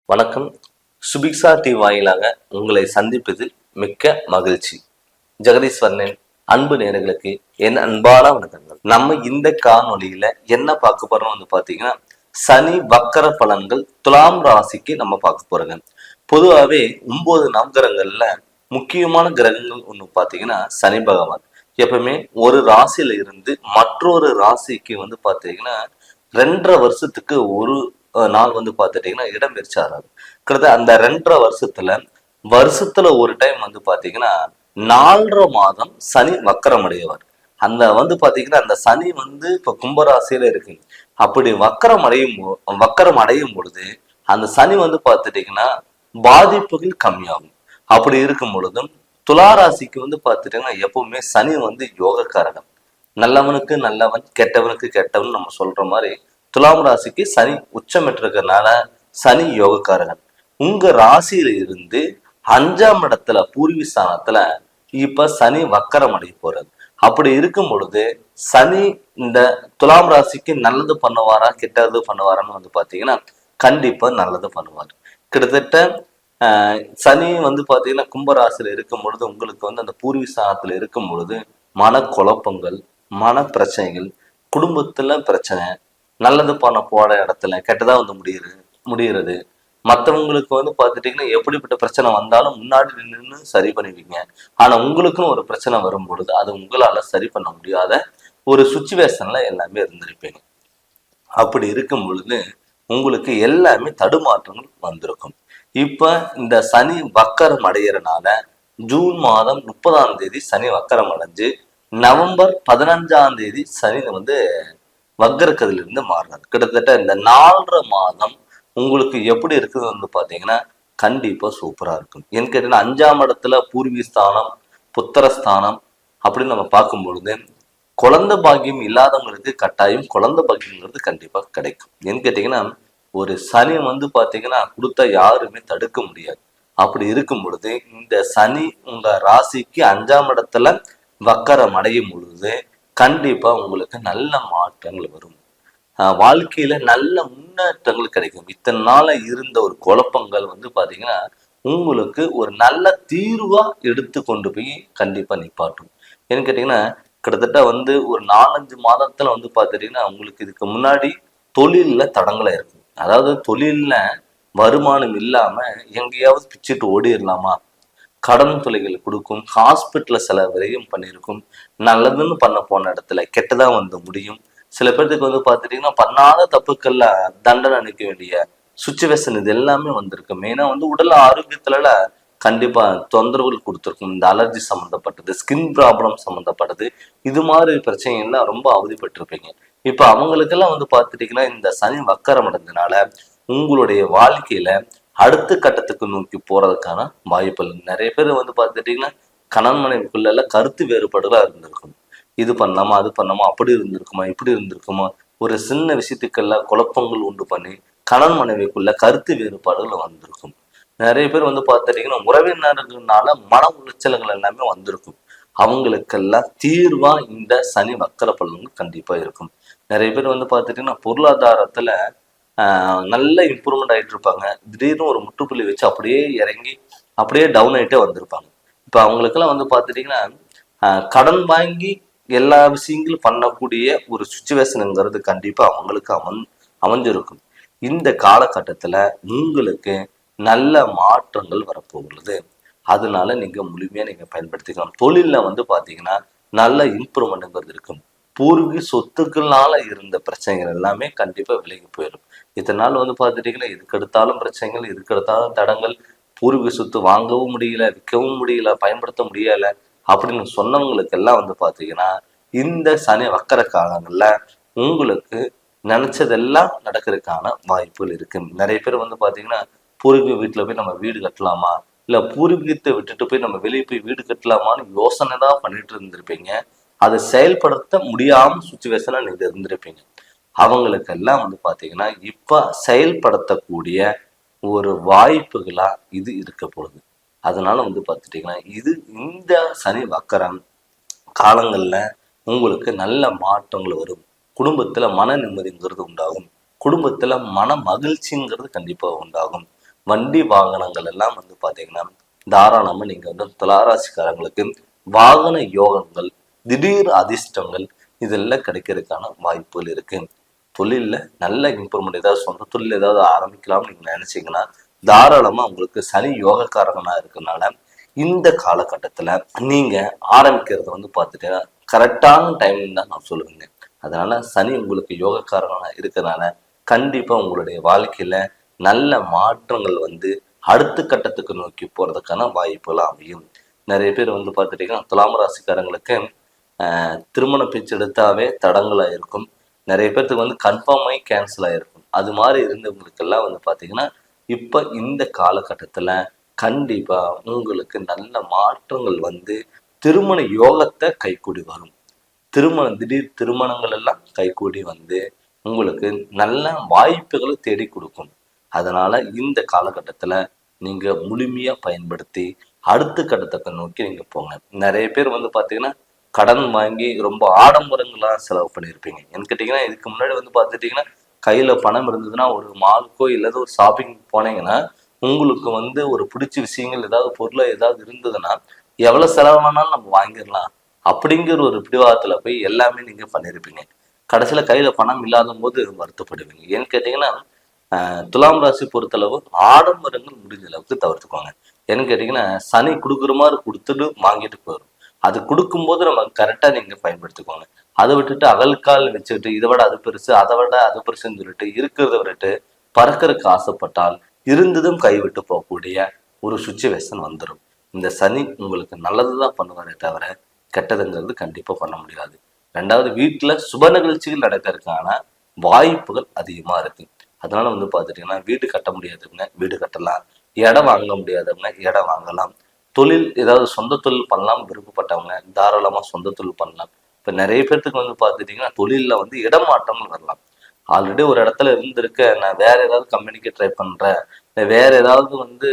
வணக்கம். சுபிக்ஷா டிவி வாயிலாக உங்களை சந்திப்பதில் மிக்க மகிழ்ச்சி. ஜெகதீஸ்வரனின் அன்பு நேயர்களுக்கு என் அன்பான வணக்கங்கள். நம்ம இந்த காணொலியில என்ன பார்க்க போறோம் பாத்தீங்கன்னா, சனி வக்கர பலன்கள் துலாம் ராசிக்கு நம்ம பார்க்க போறோங்க. பொதுவாகவே 9 நவகிரகங்கள்ல முக்கியமான கிரகங்கள் ஒண்ணு பாத்தீங்கன்னா சனி பகவான். எப்பவுமே ஒரு ராசியில இருந்து மற்றொரு ராசிக்கு பாத்தீங்கன்னா 2.5 வருஷத்துக்கு ஒரு நாள் பாத்துட்டீங்கன்னா இடம்பெயர்ச்சி ஆறாது. கிட்டத்தட்ட அந்த 2.5 வருஷத்துல ஒரு டைம் பாத்தீங்கன்னா 4.5 மாதம் சனி வக்கரம் அடையவர். அந்த பாத்தீங்கன்னா அந்த சனி இப்ப கும்பராசியில இருக்கு. அப்படி வக்கரம் அடையும் பொழுது அந்த சனி பாத்துட்டீங்கன்னா பாதிப்புகள் கம்மியாகும். அப்படி இருக்கும் பொழுதும் துளாராசிக்கு பாத்துட்டீங்கன்னா எப்பவுமே சனி யோகக்காரகம். நல்லவனுக்கு நல்லவன், கெட்டவனுக்கு கெட்டவன் நம்ம சொல்ற மாதிரி துலாம் ராசிக்கு சனி உச்சமிட்டிருக்கிறதுனால சனி யோகக்காரகன். உங்க ராசியில இருந்து 5ஆம் இடத்துல பூர்வீஸ்தானத்துல இப்ப சனி வக்கரம் அடைய போறது. அப்படி இருக்கும் பொழுது சனி இந்த துலாம் ராசிக்கு நல்லது பண்ணுவாரா கெட்டது பண்ணுவாரான்னு பாத்தீங்கன்னா கண்டிப்பா நல்லது பண்ணுவார். கிட்டத்தட்ட சனி பாத்தீங்கன்னா கும்பராசியில இருக்கும் பொழுது உங்களுக்கு அந்த பூர்வீஸ்தானத்துல இருக்கும் பொழுது மன குழப்பங்கள், மன பிரச்சனைகள், குடும்பத்துல பிரச்சனை, நல்லது பண்ண போன இடத்துல கெட்டதா முடிகிறது. மற்றவங்களுக்கு பார்த்துட்டீங்கன்னா எப்படிப்பட்ட பிரச்சனை வந்தாலும் முன்னாடி நின்று சரி பண்ணுவீங்க. ஆனா உங்களுக்குன்னு ஒரு பிரச்சனை வரும் பொழுது அது உங்களால சரி பண்ண முடியாத ஒரு சுச்சுவேஷன்ல எல்லாமே இருந்திருப்பீங்க. அப்படி இருக்கும் பொழுது உங்களுக்கு எல்லாமே தடுமாற்றங்கள் வந்திருக்கும். இப்ப இந்த சனி வக்கரம் அடைகிறனால ஜூன் மாதம் 30ஆம் தேதி சனி வக்கரம் அடைஞ்சு நவம்பர் 15ஆம் தேதி சனி வக்கரக்கதில இருந்து மாறினார். கிட்டத்தட்ட இந்த 4.5 மாதம் உங்களுக்கு எப்படி இருக்குது பாத்தீங்கன்னா கண்டிப்பா சூப்பரா இருக்கும். ஏன்னு கேட்டீங்கன்னா 5ஆம் இடத்துல பூர்வீஸ்தானம், புத்திரஸ்தானம் அப்படின்னு நம்ம பார்க்கும் பொழுது குழந்தை பாக்கியம் இல்லாதவங்களுக்கு கட்டாயம் குழந்தை பாக்கியங்கிறது கண்டிப்பா கிடைக்கும். ஏன்னு கேட்டீங்கன்னா ஒரு சனி பாத்தீங்கன்னா கொடுத்தா யாருமே தடுக்க முடியாது. அப்படி இருக்கும் பொழுது இந்த சனி உங்க ராசிக்கு 5ஆம் இடத்துல வக்கரம் அடையும் பொழுது கண்டிப்பா உங்களுக்கு நல்ல மாற்றங்கள் வரும். வாழ்க்கையில நல்ல முன்னேற்றங்கள் கிடைக்கும். இத்தனை நாள இருந்த ஒரு குழப்பங்கள் பாத்தீங்கன்னா உங்களுக்கு ஒரு நல்ல தீர்வா எடுத்து கொண்டு போய் கண்டிப்பா நிப்பாட்டும். ஏன்னு கேட்டீங்கன்னா கிட்டத்தட்ட ஒரு 4-5 மாதத்துல பாத்துட்டீங்கன்னா உங்களுக்கு இதுக்கு முன்னாடி தொழில்ல தடங்களா இருக்கும். அதாவது தொழில்ல வருமானம் இல்லாம எங்கேயாவது பிச்சுட்டு ஓடிடலாமா, கடன் தொலைகள் கொடுக்கும், ஹாஸ்பிட்டல்ல சில விரையும் பண்ணியிருக்கும், நல்லதுன்னு பண்ண போன இடத்துல கெட்டதா முடியும். சில பேர்த்துக்கு பாத்துட்டீங்கன்னா பண்ணாத தப்புக்கள்ல தண்டனை அளிக்க வேண்டிய சுச்சுவேஷன் இது எல்லாமே வந்திருக்கு. மெயினா உடல் ஆரோக்கியத்துல கண்டிப்பா தொந்தரவுகள் கொடுத்துருக்கும். இந்த அலர்ஜி சம்மந்தப்பட்டது, ஸ்கின் ப்ராப்ளம் சம்மந்தப்பட்டது, இது மாதிரி பிரச்சனைகள்லாம் ரொம்ப அவதிப்பட்டிருப்பீங்க. இப்ப அவங்களுக்கெல்லாம் பாத்துட்டீங்கன்னா இந்த சனி வக்கரம் அடைஞ்சதுனால உங்களுடைய வாழ்க்கையில அடுத்த கட்டத்துக்கு நோக்கி போறதுக்கான வாய்ப்புகள் நிறைய பேர் பாத்துட்டீங்கன்னா கணவன் மனைவிக்குள்ள கருத்து வேறுபாடுகளா இருந்திருக்கும். இது பண்ணலாமா, அது பண்ணாமா, அப்படி இருந்திருக்குமா, இப்படி இருந்திருக்குமா, ஒரு சின்ன விஷயத்துக்கெல்லாம் குழப்பங்கள் உண்டு பண்ணி கணவன் மனைவிக்குள்ள கருத்து வேறுபாடுகள் வந்திருக்கும். நிறைய பேர் பாத்துட்டீங்கன்னா உறவினர்களால மன உளைச்சல்கள் எல்லாமே வந்திருக்கும். அவங்களுக்கெல்லாம் தீர்வா இந்த சனி வக்கர பலன்கள் கண்டிப்பா இருக்கும். நிறைய பேர் பாத்துட்டீங்கன்னா பொருளாதாரத்துல நல்ல இம்ப்ரூவ்மெண்ட் ஆகிட்டு இருப்பாங்க. திடீர்னு ஒரு முற்றுப்புள்ளி வச்சு அப்படியே இறங்கி அப்படியே டவுன் ஆகிட்டே வந்திருப்பாங்க. இப்போ அவங்களுக்கெல்லாம் பாத்துட்டீங்கன்னா கடன் வாங்கி எல்லா விஷயங்களும் பண்ணக்கூடிய ஒரு சுச்சுவேஷனுங்கிறது கண்டிப்பா அவங்களுக்கு அமைஞ்சிருக்கும். இந்த காலகட்டத்துல உங்களுக்கு நல்ல மாற்றங்கள் வரப்போகிறது. அதனால நீங்க முழுமையா நீங்க பயன்படுத்திக்கலாம். தொழில்ல பாத்தீங்கன்னா நல்ல இம்ப்ரூவ்மெண்ட்ங்கிறது இருக்கும். பூர்வீக சொத்துக்கள்னால இருந்த பிரச்சனைகள் எல்லாமே கண்டிப்பா விலகி போயிடும். இதனால பாத்துட்டீங்கன்னா இதுக்கெடுத்தாலும் பிரச்சனைகள், இதுக்கெடுத்தாலும் தடங்கள், பூர்வீக சொத்து வாங்கவும் முடியல, விற்கவும் முடியல, பயன்படுத்த முடியல அப்படின்னு சொன்னவங்களுக்கு எல்லாம் பாத்தீங்கன்னா இந்த சனி வக்கர காலங்கள்ல உங்களுக்கு நினைச்சதெல்லாம் நடக்கிறதுக்கான வாய்ப்புகள் இருக்கு. நிறைய பேர் பாத்தீங்கன்னா பூர்வீக வீட்டுல போய் நம்ம வீடு கட்டலாமா, இல்ல பூர்வீகத்தை விட்டுட்டு போய் நம்ம வெளியே போய் வீடு கட்டலாமான்னு யோசனை தான் பண்ணிட்டு இருந்திருப்பீங்க. அதை செயல்படுத்த முடியாம சுச்சுவேஷனா நீங்க இருந்திருப்பீங்க. அவங்களுக்கெல்லாம் பாத்தீங்கன்னா இப்ப செயல்படுத்தக்கூடிய ஒரு வாய்ப்புகளா இது இருக்க போகுது. அதனால பாத்துட்டீங்கன்னா இது இந்த சனி வக்கரம் காலங்கள்ல உங்களுக்கு நல்ல மாற்றங்கள் வரும். குடும்பத்துல மன நிம்மதிங்கிறது உண்டாகும். குடும்பத்துல மன மகிழ்ச்சிங்கிறது கண்டிப்பா உண்டாகும். வண்டி வாகனங்கள் எல்லாம் வந்து பாத்தீங்கன்னா தாராளமா நீங்க வந்து துளாராசிக்காரங்களுக்கு வாகன யோகங்கள், திடீர் அதிர்ஷ்டங்கள் இதெல்லாம் கிடைக்கிறதுக்கான வாய்ப்புகள் இருக்கு. தொழில்ல நல்ல இம்ப்ரூவ்மெண்ட், ஏதாவது சொந்த தொழில் ஏதாவது ஆரம்பிக்கலாம்னு நீங்க நினைச்சீங்கன்னா தாராளமா உங்களுக்கு சனி யோகக்காரகனா இருக்கனால இந்த காலகட்டத்துல நீங்க ஆரம்பிக்கிறது வந்து பார்த்துட்டீங்கன்னா கரெக்டான டைமிங் தான் நான் சொல்லுவேங்க. அதனால சனி உங்களுக்கு யோகக்காரகனா இருக்கனால கண்டிப்பா உங்களுடைய வாழ்க்கையில நல்ல மாற்றங்கள் வந்து அடுத்த கட்டத்துக்கு நோக்கி போறதுக்கான வாய்ப்புகள் அமையும். நிறைய பேர் வந்து பார்த்துட்டீங்கன்னா துலாம் ராசிக்காரங்களுக்கு திருமண பேச்சு எடுத்தாவே தடங்களாக இருக்கும். நிறைய பேர்த்துக்கு வந்து கன்ஃபார்ம் ஆகி கேன்சல் ஆகிருக்கும். அது மாதிரி இருந்தவங்களுக்கெல்லாம் வந்து பார்த்தீங்கன்னா இப்போ இந்த காலகட்டத்தில் கண்டிப்பா உங்களுக்கு நல்ல மாற்றங்கள் வந்து திருமண யோகத்தை கைகூடி வரும். திடீர் திருமணங்கள் எல்லாம் கைகூடி வந்து உங்களுக்கு நல்ல வாய்ப்புகளை தேடி கொடுக்கும். அதனால இந்த காலகட்டத்துல நீங்க முழுமையா பயன்படுத்தி அடுத்த கட்டத்தை நோக்கி நீங்க போங்க. நிறைய பேர் வந்து பாத்தீங்கன்னா கடன் வாங்கி ரொம்ப ஆடம்பரங்களா செலவு பண்ணியிருப்பீங்க. என்ன கேட்டீங்கன்னா இதுக்கு முன்னாடி வந்து பாத்துட்டீங்கன்னா கையில பணம் இருந்ததுன்னா ஒரு மாலுக்கோ இல்லாத ஒரு ஷாப்பிங் போனீங்கன்னா உங்களுக்கு வந்து ஒரு பிடிச்ச விஷயங்கள் ஏதாவது பொருளை ஏதாவது இருந்ததுன்னா எவ்வளவு செலவானாலும் நம்ம வாங்கிடலாம் அப்படிங்கிற ஒரு பிடிவாதத்துல போய் எல்லாமே நீங்க பண்ணிருப்பீங்க. கடைசியில கையில பணம் இல்லாத போது வருத்தப்படுவீங்க. ஏன்னு கேட்டீங்கன்னா துலாம் ராசி பொறுத்தளவு ஆடம்பரங்கள் முடிஞ்ச அளவுக்கு தவிர்த்துக்கோங்க. ஏன்னு கேட்டீங்கன்னா சனி கொடுக்குற மாதிரி கொடுத்துட்டு வாங்கிட்டு போயிடும். அது கொடுக்கும்போது நம்ம கரெக்டா நீங்க பயன்படுத்திக்கோங்க. அதை விட்டுட்டு அகல்கால் வச்சுக்கிட்டு இதை விட அது பெருசு, அதை விட அது பெருசுன்னு சொல்லிட்டு இருக்கிறத விட்டுட்டு பறக்கிறதுக்கு ஆசைப்பட்டால் இருந்ததும் கைவிட்டு போகக்கூடிய ஒரு சுச்சுவேஷன் வந்துடும். இந்த சனி உங்களுக்கு நல்லதுதான் பண்ணுவாரே தவிர கெட்டதுங்கிறது கண்டிப்பா பண்ண முடியாது. ரெண்டாவது வீட்டுல சுப நிகழ்ச்சிகள் நடக்கிறதுக்கான வாய்ப்புகள் அதிகமா இருக்கு. அதனால வந்து பாத்துட்டீங்கன்னா வீடு கட்ட முடியாதவங்க வீடு கட்டலாம், இடம் வாங்க முடியாதவங்க இடம் வாங்கலாம், தொழில் ஏதாவது சொந்த தொழில் பண்ணலாம் விருப்பப்பட்டவங்க தாராளமா சொந்த தொழில் பண்ணலாம். இப்ப நிறைய பேர்த்துக்கு வந்து பாத்துட்டீங்கன்னா தொழில்ல வந்து இடமாற்றங்கள் வரலாம். ஆல்ரெடி ஒரு இடத்துல இருந்திருக்க, நான் வேற ஏதாவது கம்பெனிக்கு ட்ரை பண்றேன், வேற ஏதாவது வந்து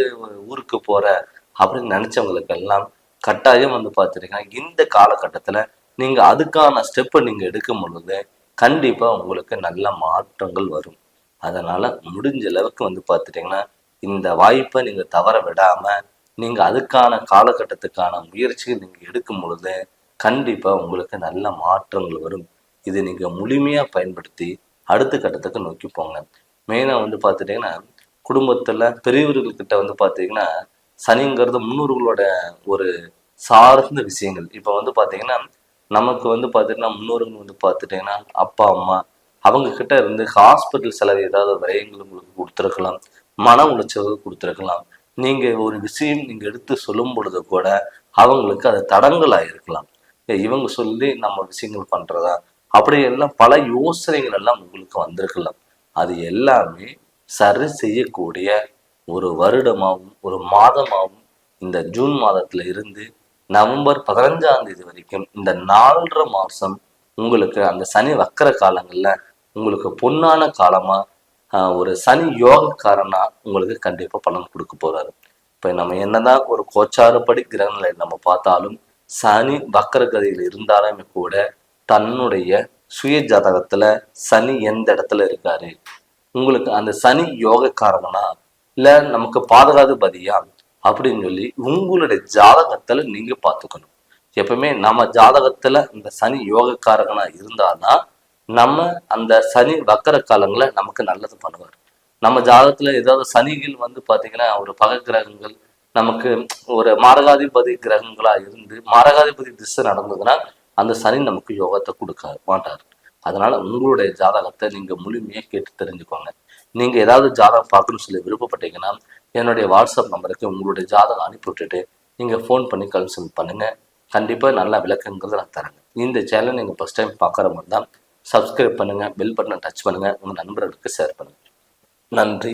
ஊருக்கு போறேன் அப்படின்னு நினைச்சவங்களுக்கு எல்லாம் கட்டாயம் வந்து பார்த்துட்டீங்கன்னா இந்த காலகட்டத்துல நீங்க அதுக்கான ஸ்டெப்பை நீங்க எடுக்கும் பொழுது கண்டிப்பா உங்களுக்கு நல்ல மாற்றங்கள் வரும். அதனால முடிஞ்ச அளவுக்கு வந்து பார்த்துட்டீங்கன்னா இந்த வாய்ப்பை நீங்க தவற விடாம நீங்க அதுக்கான காலகட்டத்துக்கான முயற்சியை நீங்க எடுக்கும் பொழுது கண்டிப்பா உங்களுக்கு நல்ல மாற்றங்கள் வரும். இது நீங்க முழுமையா பயன்படுத்தி அடுத்த கட்டத்துக்கு நோக்கி போங்க. மெயினா வந்து பார்த்துட்டீங்கன்னா குடும்பத்துல பெரியவர்கள்கிட்ட வந்து பார்த்தீங்கன்னா சனிங்கிறது முன்னோர்களோட ஒரு சார்ந்த விஷயங்கள். இப்போ வந்து பார்த்தீங்கன்னா நமக்கு வந்து பார்த்தீங்கன்னா முன்னோர்கள் வந்து பார்த்துட்டீங்கன்னா அப்பா அம்மா அவங்க கிட்ட இருந்து ஹாஸ்பிட்டல் செலவு ஏதாவது விரயங்கள் உங்களுக்கு கொடுத்துருக்கலாம், மன உளைச்சல்கள் கொடுத்துருக்கலாம். நீங்க ஒரு விஷயம் நீங்க எடுத்து சொல்லும் பொழுது கூட அவங்களுக்கு அது தடங்களாக இருக்கலாம். இவங்க சொல்லி நம்ம விஷயங்கள் பண்றதா அப்படி எல்லாம் பல யோசனைகள் எல்லாம் உங்களுக்கு வந்திருக்கலாம். அது எல்லாமே சரி செய்யக்கூடிய ஒரு வருடமாகவும் ஒரு மாதமாகவும் இந்த ஜூன் மாதத்துல இருந்து நவம்பர் 15ஆம் தேதி வரைக்கும் இந்த 4.5 மாசம் உங்களுக்கு அந்த சனி வக்கர காலங்கள்ல உங்களுக்கு பொன்னான காலமா ஒரு சனி யோகக்காரனா உங்களுக்கு கண்டிப்பா பலன் கொடுக்க போறாரு. இப்ப நம்ம என்னதான் ஒரு கோச்சாரப்படி கிரகங்களை நம்ம பார்த்தாலும் சனி வக்கர கதியில் இருந்தாலுமே கூட தன்னுடைய சுய ஜாதகத்துல சனி எந்த இடத்துல இருக்காரு, உங்களுக்கு அந்த சனி யோகக்காரனா இல்ல நமக்கு பாதுகாதிபதியா அப்படின்னு சொல்லி உங்களுடைய ஜாதகத்துல நீங்க பார்த்துக்கணும். எப்பவுமே நம்ம ஜாதகத்துல இந்த சனி யோகக்காரகனா இருந்தாதான் நம்ம அந்த சனி வக்கர காலங்களை நமக்கு நல்லது பண்ணுவார். நம்ம ஜாதகத்துல ஏதாவது சனிகள் வந்து பாத்தீங்கன்னா ஒரு பகை கிரகங்கள் நமக்கு ஒரு மாரகாதிபதி கிரகங்களா இருந்து மாரகாதிபதி திசை நடந்ததுன்னா அந்த சனி நமக்கு யோகத்தை கொடுக்க மாட்டார். அதனால உங்களுடைய ஜாதகத்தை நீங்க முழுமையா கேட்டு தெரிஞ்சுக்கோங்க. நீங்க ஏதாவது ஜாதகம் பார்க்கணும்னு சொல்லி விருப்பப்பட்டீங்கன்னா என்னுடைய வாட்ஸ்அப் நம்பருக்கு உங்களுடைய ஜாதகம் அனுப்பி விட்டுட்டு நீங்க ஃபோன் பண்ணி கன்சல்ட் பண்ணுங்க. கண்டிப்பா நல்ல விளக்கங்கிறத நான் தரேங்க. இந்த சேனல் நீங்க ஃபர்ஸ்ட் டைம் பார்க்குற மாதிரி தான் சப்ஸ்கிரைப் பண்ணுங்க, பெல் பட்டனை டச் பண்ணுங்க, உங்க நண்பர்களுக்கு ஷேர் பண்ணுங்க. நன்றி.